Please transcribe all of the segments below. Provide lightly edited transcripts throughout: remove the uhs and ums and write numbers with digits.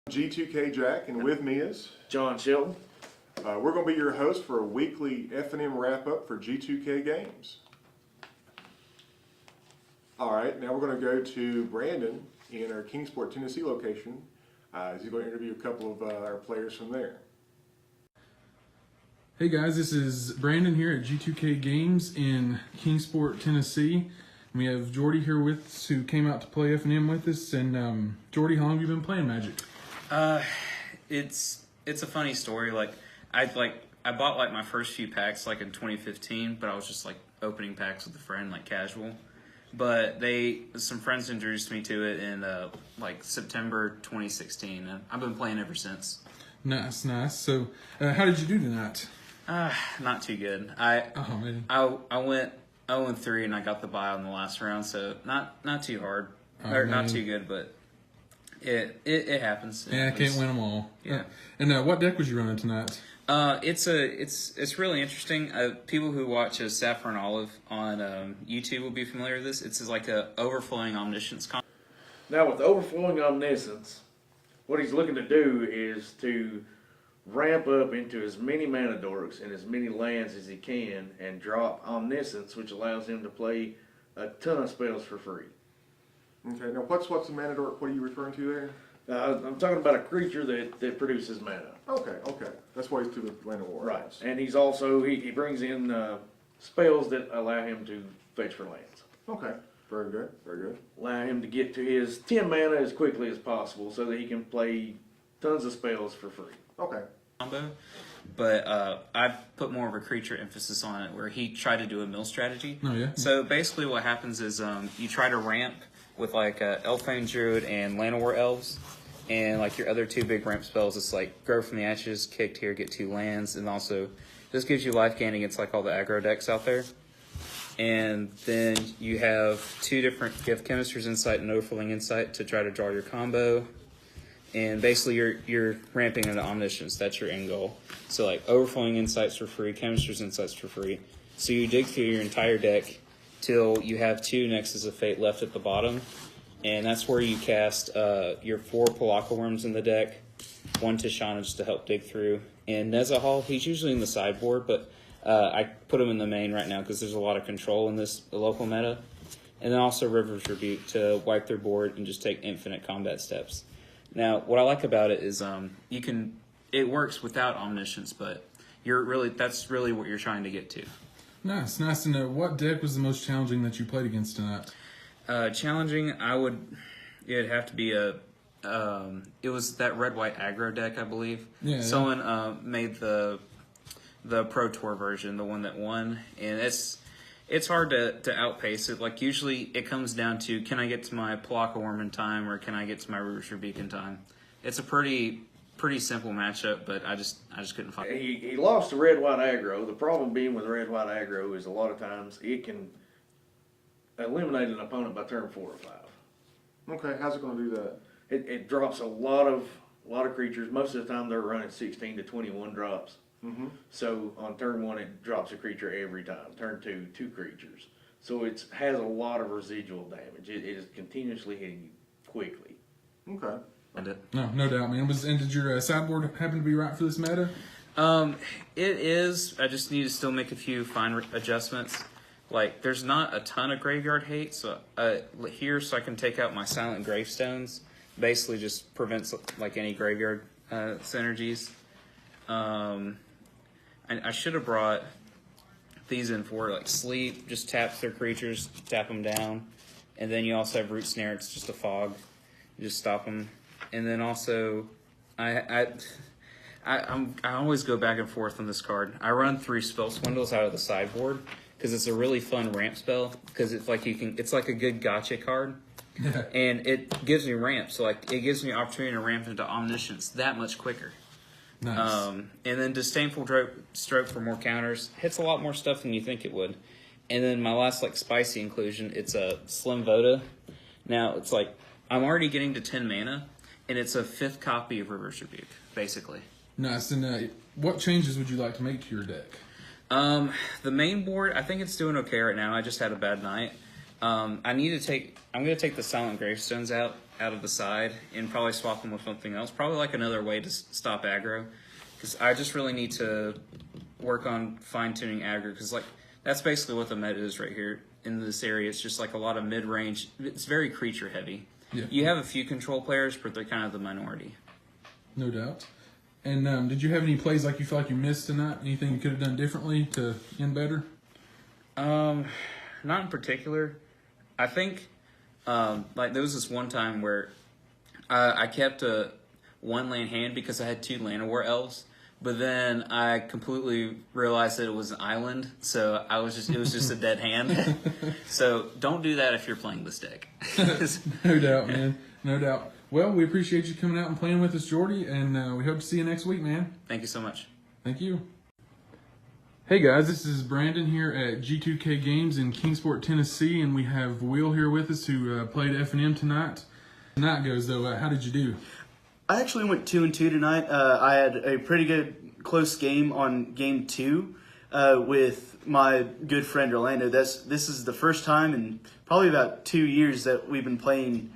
G2K Jack, and with me is John Shelton. we're going to be your host for a weekly F&M wrap-up for G2K Games. All right, now we're going to go to Brandon in our Kingsport, Tennessee location. He's going to interview a couple of our players from there. Hey guys, this is Brandon here at G2K Games in Kingsport, Tennessee. We have Jordy here with us who came out to play F&M with us. And Jordy, how long have you been playing Magic? It's a funny story. I bought my first few packs in 2015, but I was just opening packs with a friend, casual. But some friends introduced me to it in September 2016, and I've been playing ever since. Nice. So, how did you do tonight? Not too good. I went 0-3 and I got the bye on the last round, so not too hard not too good, but it happens. Yeah, I can't win them all. Yeah. And what deck was you running tonight? It's really interesting. People who watch Saffron Olive on YouTube will be familiar with this. It's like a overflowing omniscience. Now, with overflowing omniscience, what he's looking to do is to ramp up into as many mana dorks and as many lands as he can and drop omniscience, which allows him to play a ton of spells for free. Okay, now what's the mana dork? What are you referring to there? I'm talking about a creature that produces mana. Okay. That's why he's to the Land of War. Right. And he's also, he brings in spells that allow him to fetch for lands. Okay, very good. Allow him to get to his 10 mana as quickly as possible so that he can play tons of spells for free. Okay. Combo, but I've put more of a creature emphasis on it, where he tried to do a mill strategy. Oh, yeah? So basically what happens is you try to ramp with Elfane Druid and Llanowar Elves, and your other two big ramp spells, it's Grow from the Ashes, Kicked here, get 2 lands, and also this gives you life gain against all the aggro decks out there. And then you have you have Chemist's Insight and Overflowing Insight to try to draw your combo. And basically you're ramping into Omniscience. That's your end goal. So Overflowing Insights for free, Chemist's Insights for free. So you dig through your entire deck till you have 2 Nexus of Fate left at the bottom. And that's where you cast your 4 Palaka Worms in the deck, 1 Tishana just to help dig through. And Nezahal, he's usually in the sideboard, but I put him in the main right now because there's a lot of control in this local meta. And then also River's Rebuke to wipe their board and just take infinite combat steps. Now, what I like about it is it works without Omniscience, but that's really what you're trying to get to. Nice. And what deck was the most challenging that you played against tonight? Challenging, it'd have to be it was that red-white aggro deck, I believe. Yeah. Someone made the Pro Tour version, the one that won, and it's hard to outpace it. Usually it comes down to, can I get to my Palaka Worm in time, or can I get to my River's Rebuke in time? It's a pretty simple matchup, but I just couldn't find it. He lost to red-white aggro. The problem being with red-white aggro is a lot of times it can eliminate an opponent by turn 4 or 5. Okay, how's it going to do that? It drops a lot of creatures. Most of the time they're running 16 to 21 drops. Mm-hmm. So on turn 1 it drops a creature every time. Turn 2, 2 creatures. So it has a lot of residual damage. It is continuously hitting you quickly. Okay. No doubt, man. And did your sideboard happen to be right for this meta? It is. I just need to still make a few fine adjustments. There's not a ton of graveyard hate, so so I can take out my Silent Gravestones. Basically just prevents any graveyard synergies. I should have brought these in for Sleep, just taps their creatures, tap them down. And then you also have Root Snare, it's just a fog. You just stop them. And then also, I always go back and forth on this card. I run 3 Spell Swindles out of the sideboard because it's a really fun ramp spell. Because it's it's like a good gotcha card, and it gives me ramp. So it gives me opportunity to ramp into Omniscience that much quicker. Nice. And then Disdainful Stroke for more counters hits a lot more stuff than you think it would. And then my last spicy inclusion, it's a Slim Voda. Now it's I'm already getting to 10 mana. And it's a 5th copy of River's Rebuke, basically. Nice. And what changes would you like to make to your deck? The main board, I think it's doing okay right now. I just had a bad night. I'm going to take the silent gravestones out of the side and probably swap them with something else. Probably like another way to stop aggro, because I just really need to work on fine tuning aggro. Because like that's basically what the meta is right here in this area. It's just like a lot of mid range. It's very creature heavy. Yeah. You have a few control players, but they're kind of the minority. No doubt. And did you have any plays like you feel like you missed tonight? Anything you could have done differently to end better? Not in particular. I think like there was this one time where I kept a one land hand because I had 2 Land of War elves, but then I completely realized that it was an island, so it was just a dead hand. So don't do that if you're playing this deck. No doubt, man. No doubt. Well, we appreciate you coming out and playing with us, Jordy, and we hope to see you next week, man. Thank you so much. Thank you. Hey guys, this is Brandon here at G2K Games in Kingsport, Tennessee, and we have Will here with us who played F&M tonight. Tonight goes though, how did you do? I actually went 2-2 tonight. I had a pretty good close game on game 2 with my good friend Orlando. This is the first time in probably about 2 years that we've been playing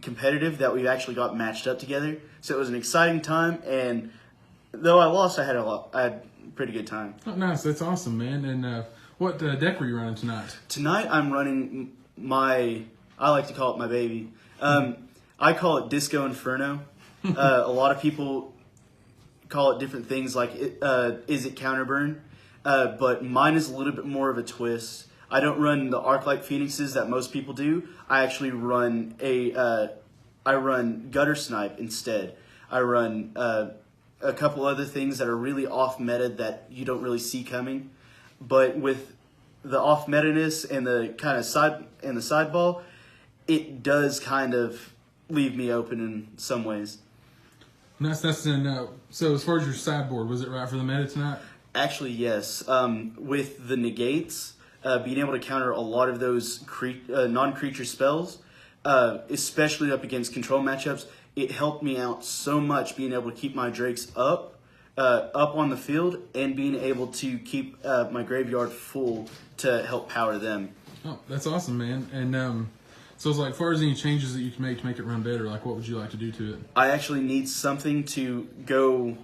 competitive, that we've actually got matched up together. So it was an exciting time, and though I lost, I had a pretty good time. Oh, nice. That's awesome, man. And what deck were you running tonight? Tonight I'm running I like to call it my baby. I call it Disco Inferno. A lot of people call it different things, like is it Counterburn? But mine is a little bit more of a twist. I don't run the Arc-like Phoenixes that most people do. I actually run I run Gutter Snipe instead. I run a couple other things that are really off meta that you don't really see coming. But with the off meta-ness and the kind of sideball, it does kind of leave me open in some ways. That's so as far as your sideboard, was it right for the meta tonight? Actually, yes. With the negates, being able to counter a lot of those non-creature spells, especially up against control matchups, it helped me out so much being able to keep my Drakes up on the field and being able to keep my graveyard full to help power them. Oh, that's awesome, man. And so it's like, as far as any changes that you can make to make it run better, like what would you like to do to it? I actually need something to go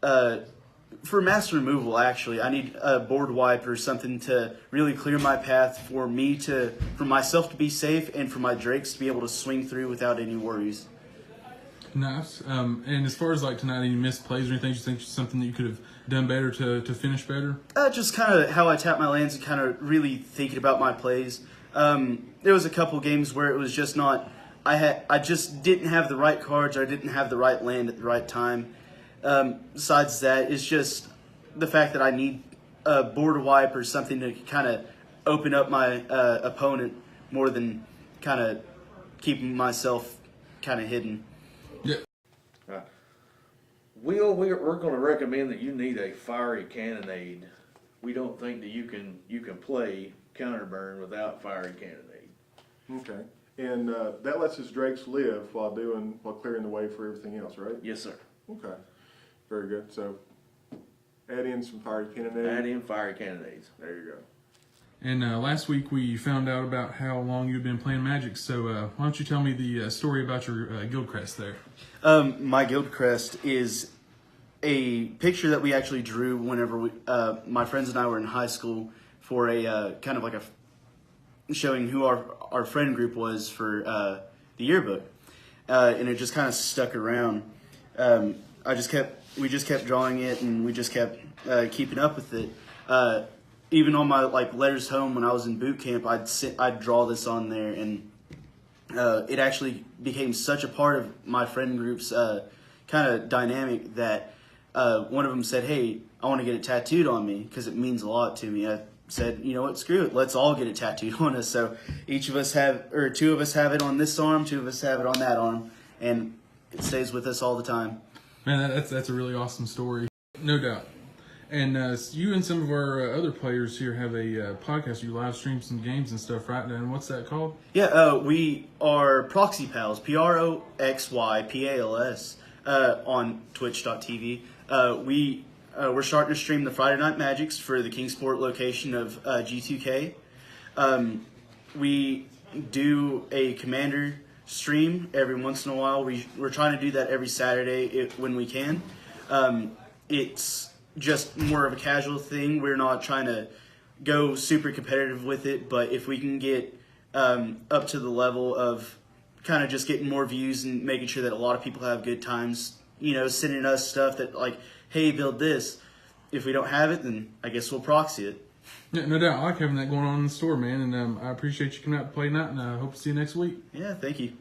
for master removal. Actually, I need a board wipe or something to really clear my path for myself to be safe and for my Drakes to be able to swing through without any worries. Nice. And as far as like tonight, any missed plays or anything, you think something that you could have done better to finish better? Just kind of how I tap my lands and kind of really thinking about my plays. There was a couple games where it was just not. I just didn't have the right cards, or I didn't have the right land at the right time. Besides that, it's just the fact that I need a board wipe or something to kind of open up my opponent more than kind of keeping myself kind of hidden. Yeah. Will, we're going to recommend that you need a fiery cannonade. We don't think that you can play Counterburn without fiery cannonade. Okay. And that lets his Drakes live while clearing the way for everything else, right? Yes, sir. Okay. Very good. So add in some fiery cannonade. Add in fiery cannonades. There you go. And last week we found out about how long you've been playing Magic. So why don't you tell me the story about your guild crest there? My guild crest is a picture that we actually drew whenever my friends and I were in high school for a kind of like a showing who our friend group was for the yearbook, and it just kind of stuck around. We just kept drawing it, and we just kept keeping up with it. Even on my letters home when I was in boot camp, I'd draw this on there, and it actually became such a part of my friend group's kind of dynamic that one of them said, "Hey, I want to get it tattooed on me because it means a lot to me." I said, "You know what? Screw it. Let's all get it tattooed on us." So each of us two of us have it on this arm, 2 of us have it on that arm, and it stays with us all the time. Man, that's a really awesome story. No doubt. And you and some of our other players here have a podcast. You live stream some games and stuff, right? And what's that called? Yeah, we are Proxy Pals, PROXYPALS, on Twitch.tv. We're starting to stream the Friday Night Magics for the Kingsport location of G2K. We do a Commander stream every once in a while. We're trying to do that every Saturday when we can. It's just more of a casual thing. We're not trying to go super competitive with it, but if we can get up to the level of kind of just getting more views and making sure that a lot of people have good times, sending us stuff that like, hey, build this. If we don't have it, then I guess we'll proxy it. Yeah, no doubt. I like having that going on in the store, man. And I appreciate you coming out to play tonight, and I hope to see you next week. Yeah, thank you.